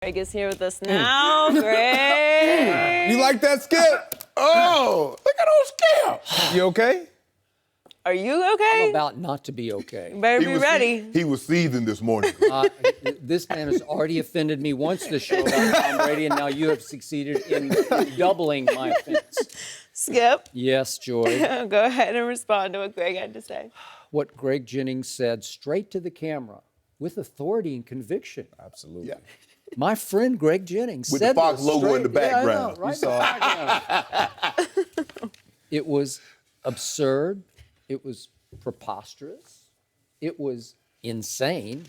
Greg is here with us now. Greg. You like that, Skip? Oh, look at those Skip. You okay? Are you okay? I'm about not to be okay. You better be ready. He was seething this morning. This man has already offended me once this show about Tom Brady, and now you have succeeded in doubling my offense. Skip. Yes, Joy. Go ahead and respond to what Greg had to say. What Greg Jennings said straight to the camera with authority and conviction. Absolutely. Yeah. My friend Greg Jennings With said the Fox this logo in the straight- background. Yeah, I know, right in the background. It was absurd. It was preposterous. It was insane.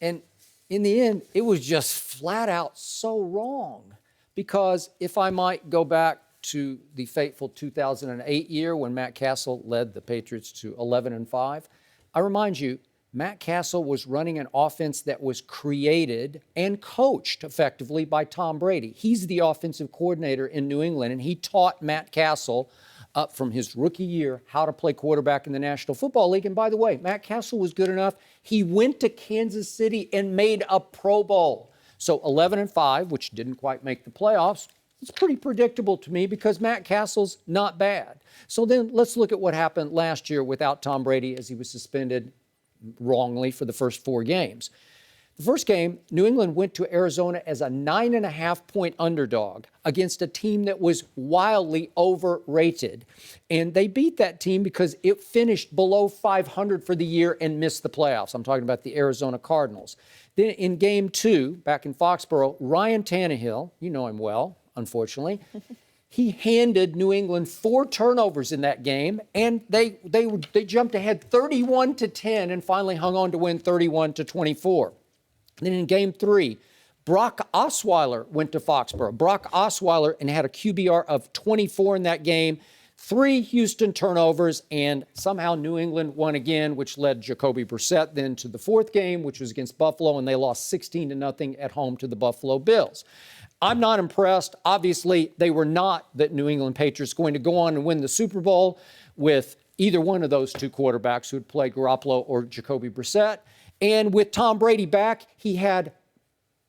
And in the end, it was just flat out so wrong. Because if I might go back to the fateful 2008 year when Matt Castle led the Patriots to 11-5, I remind you, Matt Castle was running an offense that was created and coached effectively by Tom Brady. He's the offensive coordinator in New England, and he taught Matt Castle up from his rookie year how to play quarterback in the National Football League. And by the way, Matt Castle was good enough. He went to Kansas City and made a Pro Bowl. So 11-5, which didn't quite make the playoffs, it's pretty predictable to me because Matt Castle's not bad. So then let's look at what happened last year without Tom Brady as he was suspended wrongly for the first 4 games. The first game, New England went to Arizona as a 9.5-point underdog against a team that was wildly overrated. And they beat that team because it finished below 500 for the year and missed the playoffs. I'm talking about the Arizona Cardinals. Then in game 2, back in Foxborough, Ryan Tannehill, you know him well, unfortunately, he handed New England 4 turnovers in that game, and they jumped ahead 31-10 and finally hung on to win 31-24. Then in game 3, Brock Osweiler went to Foxborough. Brock Osweiler and had a QBR of 24 in that game, 3 Houston turnovers, and somehow New England won again, which led Jacoby Brissett then to the 4th game, which was against Buffalo, and they lost 16-0 at home to the Buffalo Bills. I'm not impressed. Obviously, they were not the New England Patriots going to go on and win the Super Bowl with either one of those 2 quarterbacks who would play Garoppolo or Jacoby Brissett. And with Tom Brady back, he had,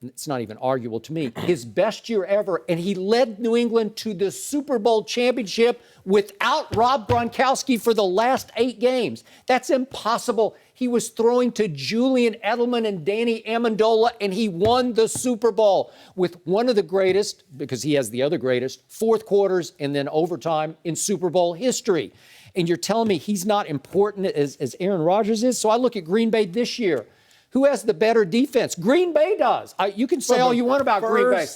it's not even arguable to me, his best year ever, and he led New England to the Super Bowl championship without Rob Gronkowski for the last 8 games. That's impossible. He was throwing to Julian Edelman and Danny Amendola, and he won the Super Bowl with one of the greatest, because he has the other greatest, 4th quarters and then overtime in Super Bowl history. And you're telling me he's not important as Aaron Rodgers is? So I look at Green Bay this year. Who has the better defense? Green Bay does. You can say all you want about Green Bay.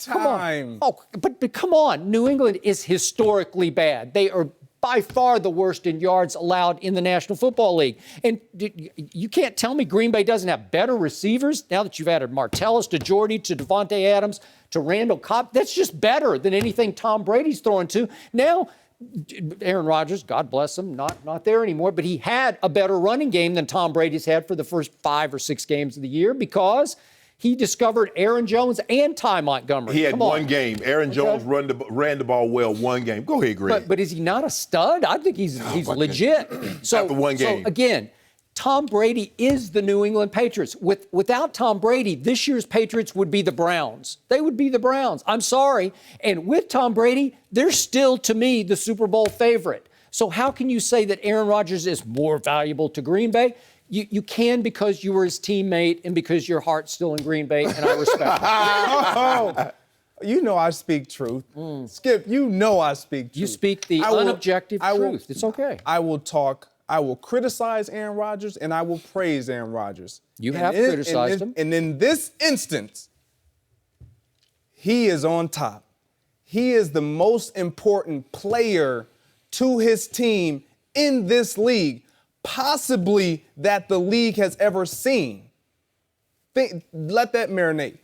Come on. Oh, but come on. New England is historically bad. They are by far the worst in yards allowed in the National Football League. And you can't tell me Green Bay doesn't have better receivers now that you've added Martellus to Jordy to Devontae Adams to Randall Cobb. That's just better than anything Tom Brady's throwing to. Now, Aaron Rodgers, God bless him, not there anymore, but he had a better running game than Tom Brady's had for the first 5 or 6 games of the year because he discovered Aaron Jones and Ty Montgomery. He had one game. Aaron Jones ran the ball well one game. Go ahead, Greg. But is he not a stud? I think he's legit. So, after one game. So again, Tom Brady is the New England Patriots. Without Tom Brady, this year's Patriots would be the Browns. They would be the Browns. I'm sorry. And with Tom Brady, they're still, to me, the Super Bowl favorite. So how can you say that Aaron Rodgers is more valuable to Green Bay? You can because you were his teammate and because your heart's still in Green Bay, and I respect it. You know I speak truth. Skip, you know I speak truth. You speak the unobjective truth. It's okay. I will criticize Aaron Rodgers, and I will praise Aaron Rodgers. You have criticized him. And in this instance, he is on top. He is the most important player to his team in this league, possibly that the league has ever seen. Let that marinate.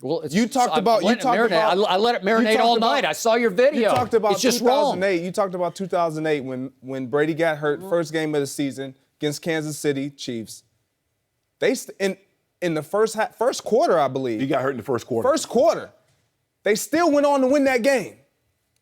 Well, I let it marinate all night. I saw your video. You talked about it's just 2008. wrong. You talked about 2008 when Brady got hurt, first game of the season against Kansas City Chiefs. In the first quarter, I believe. He got hurt in the first quarter. First quarter. They still went on to win that game.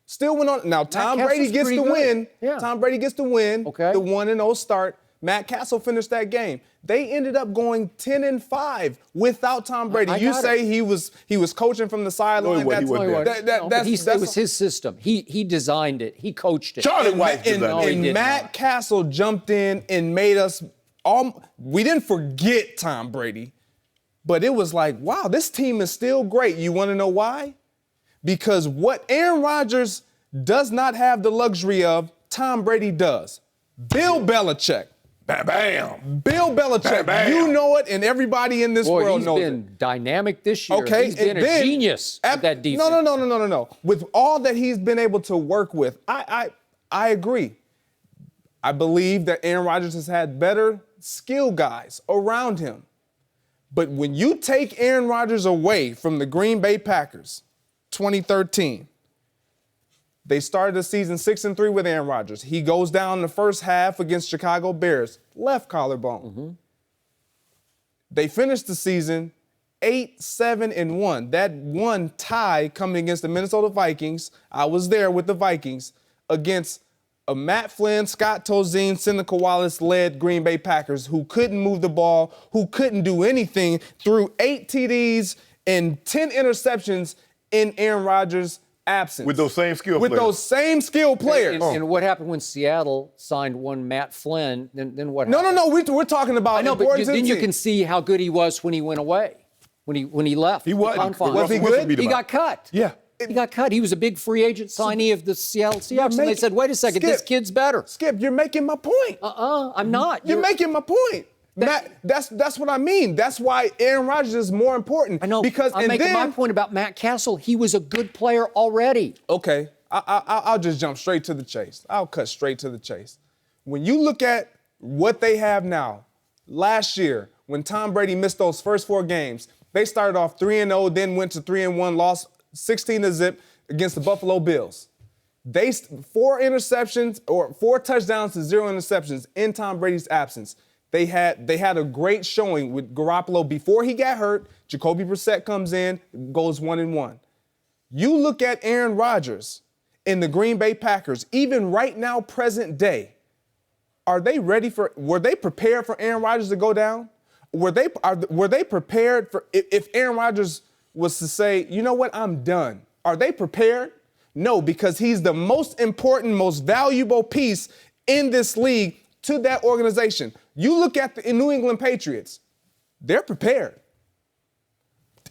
Still went on. Now, Tom Brady gets the win. Yeah. Tom Brady gets the win. Okay. The 1-0 start. Matt Castle finished that game. They ended up going 10-5 without Tom Brady. You say he was coaching from the sideline. he wasn't there. It was his system. He designed it. He coached it. Charlie White designed it. And Matt Castle jumped in and made us all. We didn't forget Tom Brady, but it was like, wow, this team is still great. You want to know why? Because what Aaron Rodgers does not have the luxury of, Tom Brady does. Bill Belichick. Bam, bam. Bill Belichick, Bam, bam. you know it, and everybody in this world knows it. He's been dynamic this year. Okay, he's been a genius at that defense. No. With all that he's been able to work with, I agree. I believe that Aaron Rodgers has had better skill guys around him. But when you take Aaron Rodgers away from the Green Bay Packers, 2013, they started the season 6-3 with Aaron Rodgers. He goes down in the first half against Chicago Bears, left collarbone. Mm-hmm. They finished the season 8-7-1. That one tie coming against the Minnesota Vikings. I was there with the Vikings against a Matt Flynn, Scott Tozine, Seneca Wallace-led Green Bay Packers who couldn't move the ball, who couldn't do anything, threw 8 TDs and 10 interceptions in Aaron Rodgers' absence. With those same skill players. With those same skill players. And what happened when Seattle signed one Matt Flynn? Then what happened? No. We're talking about. I know, but then you can see how good he was when he went away, when he left. He wasn't. Was he good? He got cut. Yeah. He got cut. He was a big free agent signee of the Seattle Seahawks, and they said, "Wait a second, this kid's better." Skip, you're making my point. I'm not. You're making my point. That's what I mean. That's why Aaron Rodgers is more important. I know. Because I'm making my point about Matt Castle. He was a good player already. Okay, I'll just jump straight to the chase. I'll cut straight to the chase. When you look at what they have now, last year when Tom Brady missed those first 4 games, they started off 3-0, then went to 3-1, lost 16-0 against the Buffalo Bills. They 4 interceptions or 4 touchdowns to 0 interceptions in Tom Brady's absence. They had a great showing with Garoppolo before he got hurt. Jacoby Brissett comes in, goes 1-1. You look at Aaron Rodgers and the Green Bay Packers, even right now, present day. Were they prepared for Aaron Rodgers to go down? Were they prepared for if Aaron Rodgers was to say, you know what, I'm done? Are they prepared? No, because he's the most important, most valuable piece in this league to that organization. You look at the New England Patriots, they're prepared.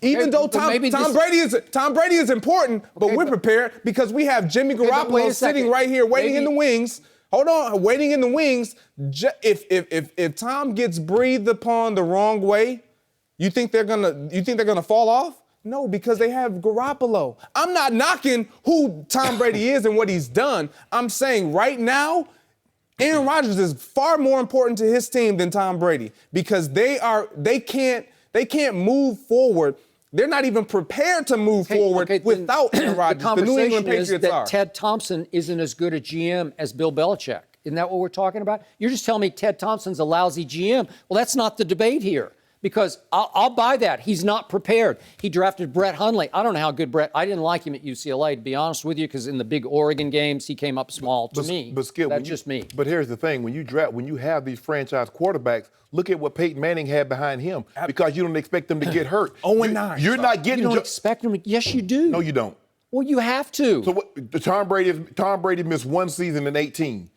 Even though Tom Brady is important, but we're prepared because we have Jimmy Garoppolo sitting right here waiting in the wings. Hold on, waiting in the wings. If Tom gets breathed upon the wrong way, you think they're gonna fall off? No, because they have Garoppolo. I'm not knocking who Tom Brady is and what he's done. I'm saying right now, Aaron Rodgers is far more important to his team than Tom Brady because they can't move forward. They're not even prepared to move forward without Aaron Rodgers. The New England conversation is Patriots that are. Ted Thompson isn't as good a GM as Bill Belichick. Isn't that what we're talking about? You're just telling me Ted Thompson's a lousy GM. Well, that's not the debate here. Because I'll buy that. He's not prepared. He drafted Brett Hundley. I don't know how good I didn't like him at UCLA, to be honest with you, because in the big Oregon games, he came up small to me. But Skip, that's just me. But here's the thing. When you have these franchise quarterbacks, look at what Peyton Manning had behind him because you don't expect them to get hurt. 0-9. You're not getting. You don't expect them to. Yes, you do. No, you don't. Well, you have to. So Tom Brady missed 1 season in 18.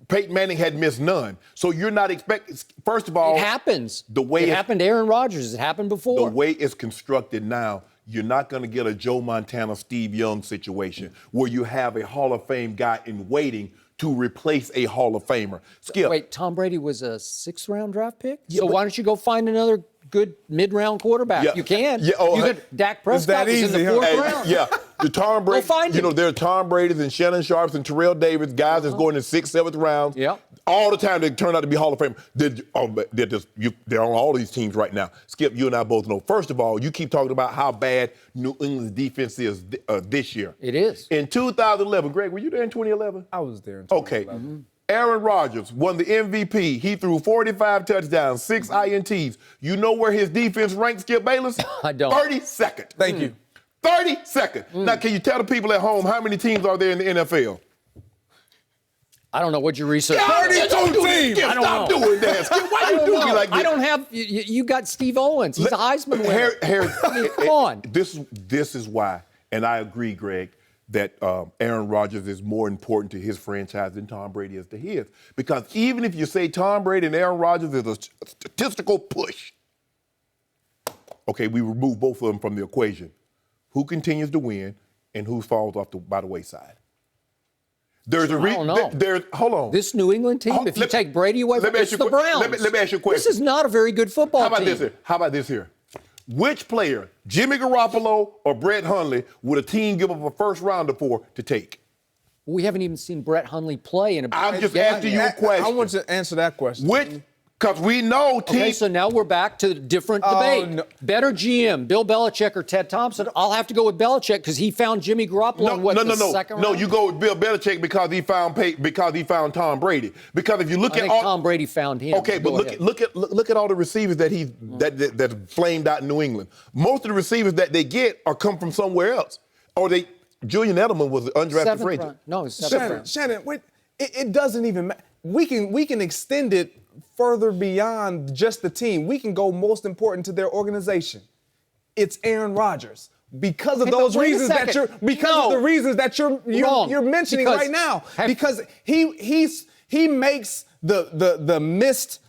Peyton Manning had missed none. So you're not expecting, first of all. It happens. It happened to Aaron Rodgers. It happened before. The way it's constructed now, you're not going to get a Joe Montana, Steve Young situation where you have a Hall of Fame guy in waiting to replace a Hall of Famer. Skip. Wait, Tom Brady was a 6th-round draft pick? Yeah, so why don't you go find another good mid-round quarterback? Yeah. You can. Yeah, Dak Prescott was in the 4th round. Yeah. The Tom Brady, go find him. There are Tom Brady's and Shannon Sharpes and Terrell Davis, guys that's going in 6th, 7th rounds. Yeah. All the time they turn out to be Hall of Fame. They're on all these teams right now. Skip, you and I both know. First of all, you keep talking about how bad New England's defense is this year. It is. In 2011, Greg, were you there in 2011? I was there in 2011. Okay. Mm-hmm. Aaron Rodgers won the MVP. He threw 45 touchdowns, 6 INTs. You know where his defense ranked, Skip Bayless? I don't. 32nd. Thank you. 32nd. Now, can you tell the people at home how many teams are there in the NFL? I don't know what your research. Don't do that, Skip. I don't Stop know. doing that, Skip. Why you do me like this? I don't have. You got Steve Owens. He's a Heisman winner. Come on. This is why, and I agree, Greg, that Aaron Rodgers is more important to his franchise than Tom Brady is to his. Because even if you say Tom Brady and Aaron Rodgers is a statistical push, okay, we remove both of them from the equation. Who continues to win and who falls off by the wayside? There's a don't know. Hold on. This New England team, if you take Brady away from it's the Browns. Let me ask you a question. This is not a very good football team. How about this here? Which player, Jimmy Garoppolo or Brett Hundley, would a team give up a first rounder for to take? We haven't even seen Brett Hundley play in a. I'm just asking you a question. I want to answer that question. Because we know teams. Okay, so now we're back to a different debate. No. Better GM, Bill Belichick or Ted Thompson? I'll have to go with Belichick because he found Jimmy Garoppolo in the second round. No, you go with Bill Belichick because he found Tom Brady. Because if you look I think Tom Brady found him. Okay, but look at all the receivers that that flamed out in New England. Most of the receivers that they get come from somewhere else. Julian Edelman was an undrafted free agent. No, it's seventh round. Shannon, wait, it doesn't even matter. We can extend it further beyond just the team. We can go most important to their organization. It's Aaron Rodgers. Because of those reasons that you're you're mentioning right now. Because he makes the missed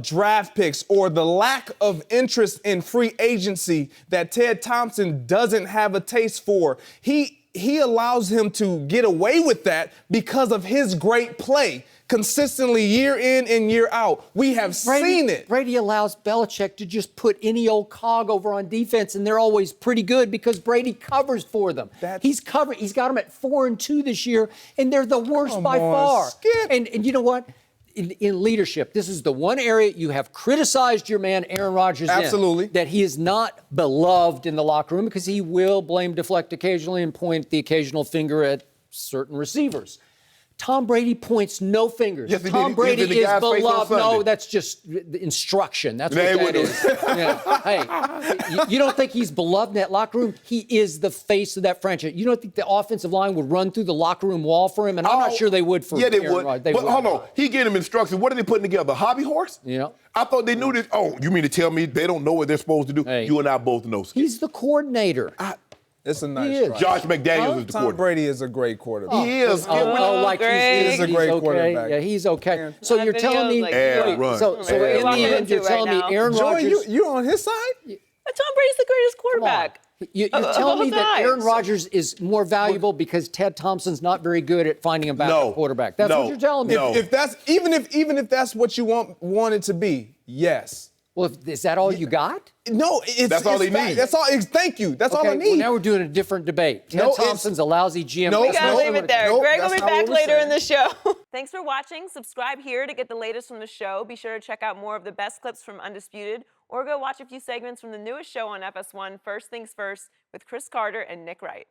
draft picks or the lack of interest in free agency that Ted Thompson doesn't have a taste for. He allows him to get away with that because of his great play consistently year in and year out. We have seen it. Brady allows Belichick to just put any old cog over on defense, and they're always pretty good because Brady covers for them. He's got them at 4-2 this year, and they're the worst by far. Skip. And you know what? In leadership, this is the one area you have criticized your man Aaron Rodgers Absolutely. that he is not beloved in the locker room because he will blame, deflect occasionally, and point the occasional finger at certain receivers. Tom Brady points no fingers. Yes, Tom Brady is beloved. No, Sunday. that's just instruction. That's what that is. Yeah. Hey, you don't think he's beloved in that locker room? He is the face of that franchise. You don't think the offensive line would run through the locker room wall for him? And I'm not sure they would for they Aaron would. Rodgers. But hold on. He gave him instructions. What are they putting together? A hobby horse? Yeah. I thought they knew this. Oh, you mean to tell me they don't know what they're supposed to do? Hey. You and I both know. He's the coordinator. It's a nice He is. try. Josh McDaniels is the Tom quarterback. Brady is a great quarterback. He is. Like Greg. he's a great okay. quarterback. Yeah, he's okay. So you're telling me, run. so in the end, you're telling me Aaron Joy, Rodgers. you on his side? Tom Brady's the greatest quarterback. You're of telling me all that time. Aaron Rodgers is more valuable because Ted Thompson's not very good at finding a backup quarterback. That's what you're telling me. No. If that's even if that's what you want it to be, yes. Well, is that all you got? No, That's all he needs. That's all. Thank you. That's all I need. Well, now we're doing a different debate. Ted Thompson's a lousy GM. No, We gotta leave it there. Nope, Greg will that's be not what back we're later saying. in the show. Thanks for watching. Subscribe here to get the latest from the show. Be sure to check out more of the best clips from Undisputed, or go watch a few segments from the newest show on FS1, First Things First, with Chris Carter and Nick Wright.